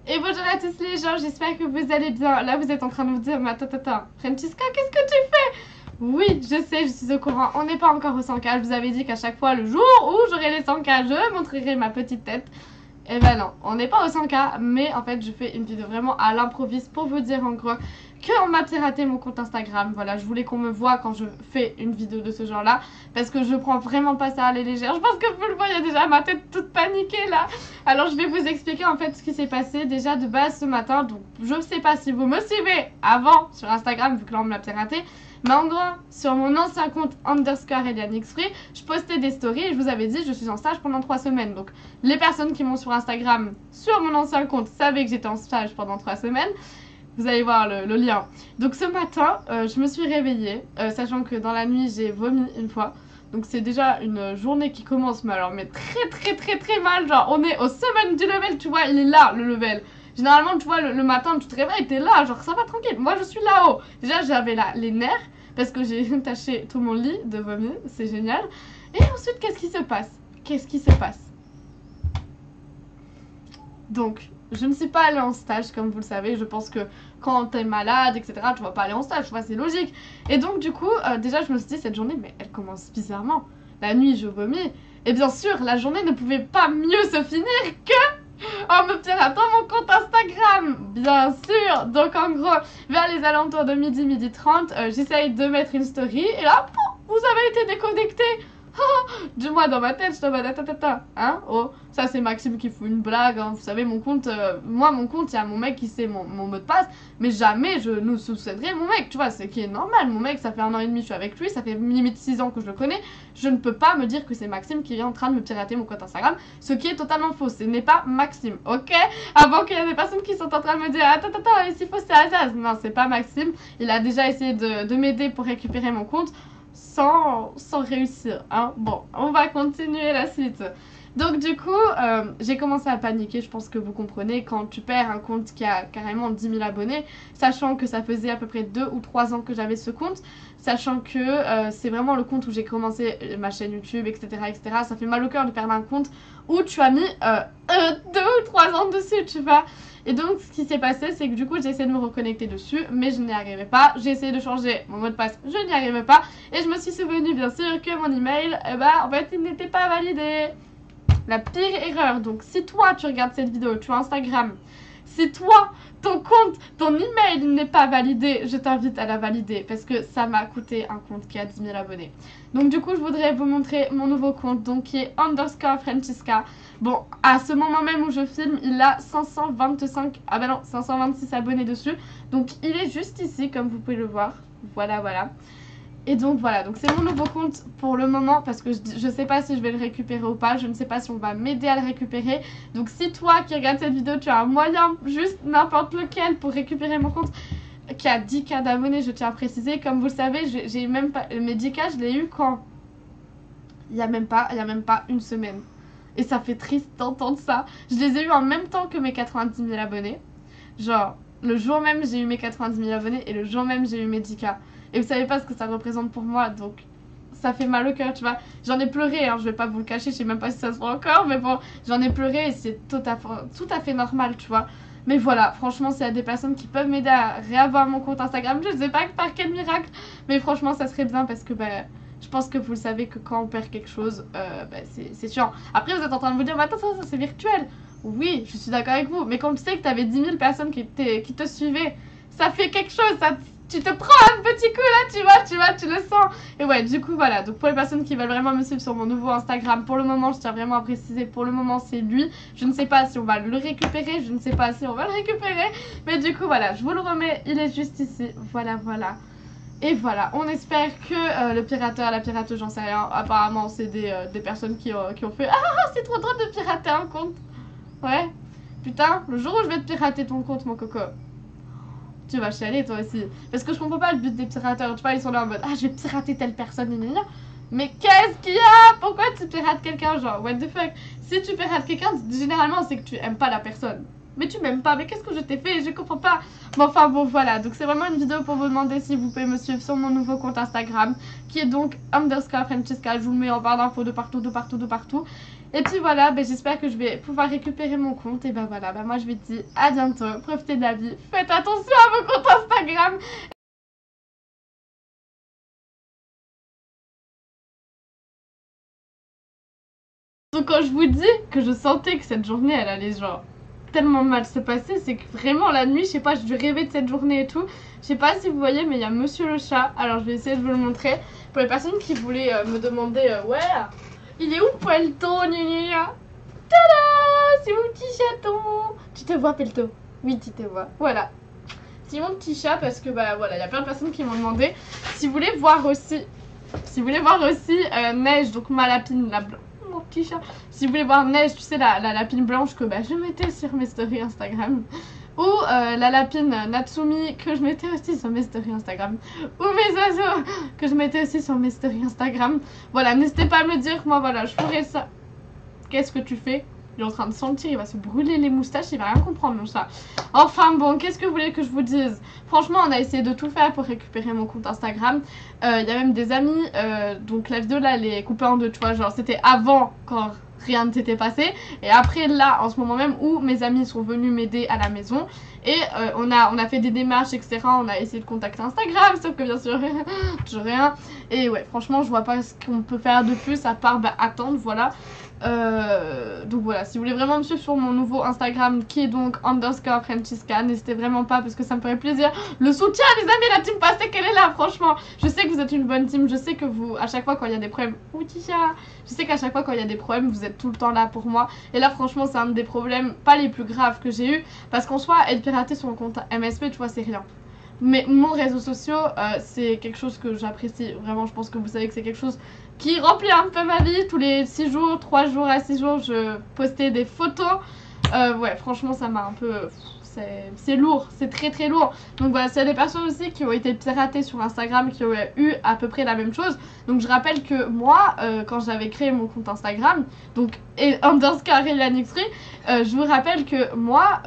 Et bonjour à tous les gens, j'espère que vous allez bien. Là, vous êtes en train de vous dire, mais attends, Francesca, qu'est-ce que tu fais? Oui, je sais, je suis au courant. On n'est pas encore au 100K. Je vous avais dit qu'à chaque fois, le jour où j'aurai les 100K, je montrerai ma petite tête. Et ben non, on n'est pas au 100K, mais en fait, je fais une vidéo vraiment à l'improviste pour vous dire en gros qu'on m'a piraté mon compte Instagram. Voilà, je voulais qu'on me voie quand je fais une vidéo de ce genre-là, parce que je prends vraiment pas ça à la légère. Je pense que vous le voyez déjà, ma tête toute paniquée là. Alors je vais vous expliquer en fait ce qui s'est passé déjà de base ce matin. Donc je ne sais pas si vous me suivez avant sur Instagram, vu que là on me l'a piraté. Mais en gros, sur mon ancien compte _ElianeXFree, je postais des stories et je vous avais dit je suis en stage pendant 3 semaines. Donc les personnes qui m'ont sur Instagram sur mon ancien compte savaient que j'étais en stage pendant 3 semaines. Vous allez voir le lien. Donc ce matin, je me suis réveillée, sachant que dans la nuit j'ai vomi une fois. Donc c'est déjà une journée qui commence, mais alors mais très mal. Genre on est aux semaines du level, tu vois, il est là le level. Généralement tu vois le matin tu te réveilles, t'es là, genre ça va tranquille. Moi je suis là-haut. Déjà j'avais là les nerfs parce que j'ai taché tout mon lit de vomi, c'est génial. Et ensuite qu'est-ce qui se passe? Qu'est-ce qui se passe? Donc je ne suis pas allée en stage comme vous le savez, je pense que quand t'es malade etc tu vas pas aller en stage, tu vois c'est logique. Et donc du coup déjà je me suis dit cette journée mais elle commence bizarrement. La nuit je vomis et bien sûr la journée ne pouvait pas mieux se finir que en me piratant mon compte Instagram, bien sûr. Donc en gros vers les alentours de midi 30 j'essaye de mettre une story et là vous avez été déconnecté. Du moins dans ma tête, je te dis hein, oh, ça c'est Maxime qui fout une blague, hein. Vous savez mon compte, moi mon compte, il y a mon mec qui sait mon mot de passe, mais jamais je nous succéderai mon mec, tu vois, c'est qui est normal, mon mec ça fait 1 an et demi je suis avec lui, ça fait limite 6 ans que je le connais, je ne peux pas me dire que c'est Maxime qui est en train de me pirater mon compte Instagram, ce qui est totalement faux, ce n'est pas Maxime, ok? Avant qu'il y ait des personnes qui sont en train de me dire, attends, ici faut c'est Azaz, non c'est pas Maxime, il a déjà essayé de m'aider pour récupérer mon compte, sans réussir, hein. Bon, on va continuer la suite. Donc du coup, j'ai commencé à paniquer, je pense que vous comprenez, quand tu perds un compte qui a carrément 10 000 abonnés, sachant que ça faisait à peu près 2 ou 3 ans que j'avais ce compte, sachant que c'est vraiment le compte où j'ai commencé ma chaîne YouTube, etc., etc. Ça fait mal au cœur de perdre un compte où tu as mis 2 ou 3 ans dessus, tu vois. Et donc ce qui s'est passé c'est que du coup j'ai essayé de me reconnecter dessus mais je n'y arrivais pas, j'ai essayé de changer mon mot de passe, je n'y arrivais pas et je me suis souvenu bien sûr que mon email, en fait il n'était pas validé. La pire erreur, donc si toi tu regardes cette vidéo, tu as Instagram, si toi ton compte, ton email n'est pas validé, je t'invite à la valider parce que ça m'a coûté un compte qui a 10 000 abonnés. Donc du coup je voudrais vous montrer mon nouveau compte donc qui est _Francesca. Bon, à ce moment même où je filme, il a 525, ah bah non, 526 abonnés dessus. Donc il est juste ici comme vous pouvez le voir. Voilà. Et donc voilà, donc c'est mon nouveau compte pour le moment parce que je sais pas si je vais le récupérer ou pas, je ne sais pas si on va m'aider à le récupérer. Donc si toi qui regardes cette vidéo, tu as un moyen, juste n'importe lequel pour récupérer mon compte qui a 10K d'abonnés, je tiens à préciser, comme vous le savez, j'ai même pas, mes 10K je l'ai eu quand il y a même pas une semaine. Et ça fait triste d'entendre ça. Je les ai eu en même temps que mes 90 000 abonnés. Genre, le jour même j'ai eu mes 90 000 abonnés et le jour même j'ai eu mes 10K. Et vous savez pas ce que ça représente pour moi, donc ça fait mal au cœur, tu vois. J'en ai pleuré, hein, je vais pas vous le cacher, je sais même pas si ça se voit encore, mais bon, j'en ai pleuré et c'est tout à fait normal, tu vois. Mais voilà, franchement, s'il y a des personnes qui peuvent m'aider à réavoir mon compte Instagram, je sais pas par quel miracle, mais franchement, ça serait bien parce que, je pense que vous le savez que quand on perd quelque chose, c'est chiant. Après, vous êtes en train de vous dire, mais attends, ça c'est virtuel. Oui, je suis d'accord avec vous, mais quand tu sais que t'avais 10 000 personnes qui te suivaient, ça fait quelque chose, ça, tu te prends un petit coup là, tu le sens. Et ouais, du coup, voilà. Donc pour les personnes qui veulent vraiment me suivre sur mon nouveau Instagram, pour le moment, je tiens vraiment à préciser, pour le moment, c'est lui. Je ne sais pas si on va le récupérer, je ne sais pas si on va le récupérer. Mais du coup, voilà, je vous le remets, il est juste ici. Voilà. Et voilà, on espère que le pirateur, la pirateuse, j'en sais rien. Apparemment, c'est des personnes qui ont fait « Ah, c'est trop drôle de pirater un compte !» Ouais. Putain, le jour où je vais te pirater ton compte, mon coco, tu vas chialer toi aussi. Parce que je comprends pas le but des pirateurs. Tu vois, ils sont là en mode ah, je vais pirater telle personne, mais qu'est-ce qu'il y a? Pourquoi tu pirates quelqu'un? Genre, what the fuck? Si tu pirates quelqu'un, généralement, c'est que tu aimes pas la personne. Mais tu m'aimes pas, mais qu'est-ce que je t'ai fait? Je comprends pas. Mais enfin bon, voilà. Donc c'est vraiment une vidéo pour vous demander si vous pouvez me suivre sur mon nouveau compte Instagram, qui est donc _Francesca. Je vous le mets en barre d'infos de partout. Et puis voilà, ben, j'espère que je vais pouvoir récupérer mon compte. Et ben voilà, ben, moi je vous dis à bientôt, profitez de la vie, faites attention à vos comptes Instagram. Donc quand je vous dis que je sentais que cette journée elle allait genre tellement mal se passer, c'est que vraiment la nuit, je sais pas, je rêvais de cette journée et tout. Je sais pas si vous voyez, mais il y a Monsieur le chat. Alors je vais essayer de vous le montrer. Pour les personnes qui voulaient me demander, ouais, il est où Pelto, gna. Tada, c'est mon petit chaton. Tu te vois Pelto? Oui, tu te vois. Voilà. C'est mon petit chat parce que bah voilà, il y a plein de personnes qui m'ont demandé. Si vous voulez voir aussi, Neige, donc ma lapine, mon petit chat. Si vous voulez voir Neige, tu sais la lapine blanche que bah, je mettais sur mes stories Instagram. Ou la lapine Natsumi que je mettais aussi sur mes stories Instagram. Ou mes oiseaux que je mettais aussi sur mes stories Instagram. Voilà, n'hésitez pas à me dire, moi voilà, je ferai ça. Qu'est-ce que tu fais? Il est en train de sentir, il va se brûler les moustaches, il va rien comprendre mon chat. Enfin bon, qu'est-ce que vous voulez que je vous dise? Franchement, on a essayé de tout faire pour récupérer mon compte Instagram. Il y a même des amis, donc la vidéo là elle est coupée en deux, tu vois, genre c'était avant quand rien ne s'était passé. Et après là, en ce moment même où mes amis sont venus m'aider à la maison. Et on a fait des démarches, etc. On a essayé de contacter Instagram, sauf que bien sûr, toujours rien. Et ouais, franchement, je vois pas ce qu'on peut faire de plus à part bah, attendre, voilà. Donc voilà, si vous voulez vraiment me suivre sur mon nouveau Instagram qui est donc _Francesca, n'hésitez vraiment pas parce que ça me ferait plaisir. Le soutien les amis, la team Pastèque elle est là, franchement. Je sais que vous êtes une bonne team, je sais que vous, à chaque fois quand il y a des problèmes, je sais qu'à chaque fois quand il y a des problèmes, vous êtes tout le temps là pour moi. Et là franchement c'est un des problèmes, pas les plus graves que j'ai eu, parce qu'en soi être piraté sur mon compte MSP, tu vois, c'est rien. Mais mon réseau social, c'est quelque chose que j'apprécie. Vraiment, je pense que vous savez que c'est quelque chose qui remplit un peu ma vie. Tous les 6 jours, 3 jours à 6 jours, je postais des photos. Ouais, franchement, ça m'a un peu... C'est lourd, c'est très très lourd. Donc voilà, c'est des personnes aussi qui ont été piratées sur Instagram, qui ont eu à peu près la même chose. Donc je rappelle que moi, quand j'avais créé mon compte Instagram, donc _Eliane_Free, je vous rappelle que moi,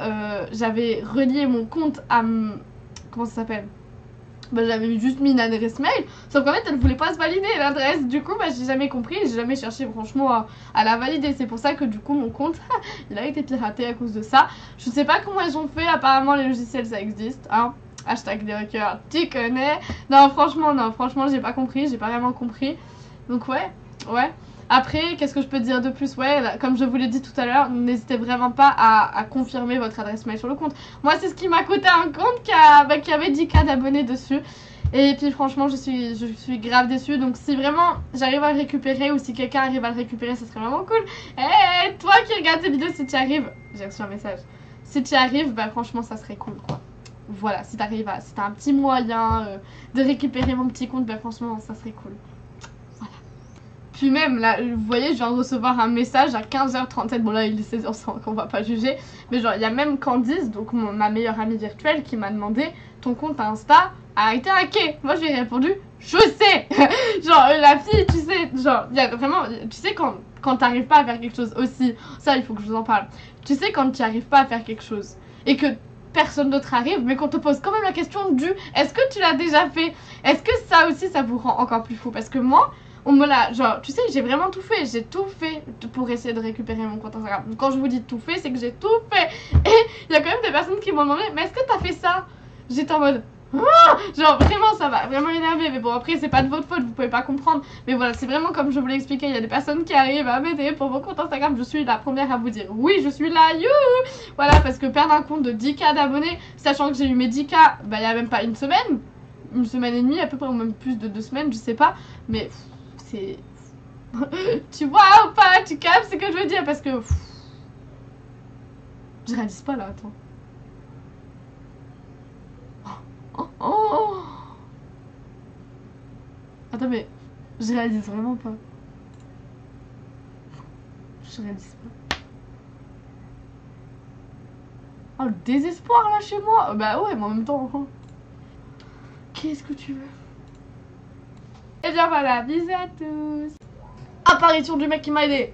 j'avais relié mon compte à... Comment ça s'appelle? Bah, j'avais juste mis une adresse mail, sauf qu'en fait elle voulait pas se valider l'adresse. Du coup bah j'ai jamais compris, j'ai jamais cherché franchement à la valider. C'est pour ça que du coup mon compte il a été piraté à cause de ça. Je sais pas comment ils ont fait, apparemment les logiciels ça existe hein. Hashtag les rockers, tu connais. Non franchement j'ai pas compris, j'ai pas vraiment compris. Donc ouais. Après, qu'est-ce que je peux dire de plus? Ouais, là, comme je vous l'ai dit tout à l'heure, n'hésitez vraiment pas à confirmer votre adresse mail sur le compte. Moi, c'est ce qui m'a coûté un compte qui avait 10K d'abonnés dessus. Et puis franchement, je suis grave déçue. Donc si vraiment j'arrive à le récupérer ou si quelqu'un arrive à le récupérer, ça serait vraiment cool. Et toi qui regardes cette vidéo, si tu arrives, j'ai reçu un message. Si tu arrives, bah franchement, ça serait cool quoi. Voilà, si t'arrives à, si t'as un petit moyen de récupérer mon petit compte, bah franchement, ça serait cool. Puis même là, vous voyez, je viens de recevoir un message à 15h37. Bon là, il est 16h05, on va pas juger. Mais genre, il y a même Candice, donc ma meilleure amie virtuelle, qui m'a demandé ton compte Insta a été hacké. Moi, je lui ai répondu, je sais. Genre, la fille, tu sais, genre, il y a vraiment, tu sais, quand t'arrives pas à faire quelque chose aussi, ça, il faut que je vous en parle. Tu sais, quand tu arrives pas à faire quelque chose et que personne d'autre arrive, mais qu'on te pose quand même la question du est-ce que tu l'as déjà fait? Est-ce que ça aussi, ça vous rend encore plus fou? Parce que moi, on me l'a, genre, tu sais, j'ai vraiment tout fait. J'ai tout fait pour essayer de récupérer mon compte Instagram. Quand je vous dis tout fait, c'est que j'ai tout fait. Et il y a quand même des personnes qui m'ont demandé, mais est-ce que t'as fait ça? J'étais en mode, ah genre, vraiment, ça va vraiment énerver. Mais bon, après, c'est pas de votre faute, vous pouvez pas comprendre. Mais voilà, c'est vraiment comme je vous l'ai expliqué. Il y a des personnes qui arrivent à m'aider pour vos comptes Instagram. Je suis la première à vous dire, oui, je suis là, youhou. Voilà, parce que perdre un compte de 10K d'abonnés, sachant que j'ai eu mes 10K, bah, il y a même pas une semaine et demie, à peu près, ou même plus de 2 semaines, je sais pas. Mais. C'est... tu vois ou pas? Tu captes ce que je veux dire? Parce que... je réalise pas là, attends. Oh. Attends mais... je réalise vraiment pas. Je réalise pas. Oh le désespoir là chez moi. Bah ouais mais en même temps... Qu'est-ce que tu veux? Et bien voilà, bisous à tous. Apparition du mec qui m'a aidé.